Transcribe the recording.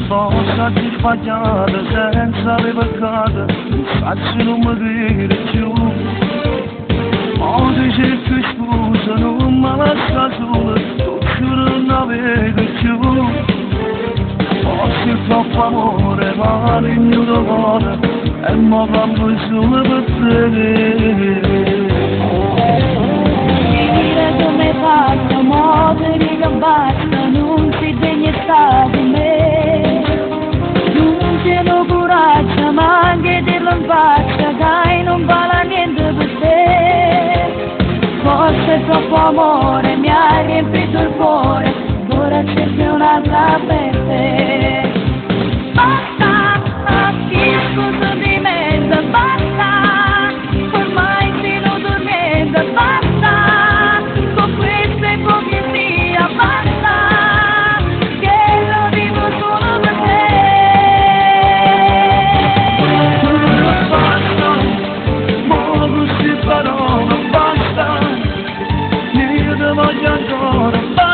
Possa ti sbagliata senza le peccate, faccio non mi dire più. Oggi cerco scusa, non mi lascia sola, tu non la vedo più. Forse troppo amore, ma il mio cuore, e mi campo solo per te. Dire come faccio, moderi che basta, non si degna di me. Non c'è no coraggio, ma anche dirlo in faccia, dai non vale niente per te. Forse troppo amore mi ha riempito il cuore, ora cerco un'altra per te. Basta, chi scusa di mezzo, basta, ormai stiamo dormendo, basta, con questa ipocrisia, basta, che lo vivo solo per te. Basta, ma queste parole basta, io ti voglio ancora.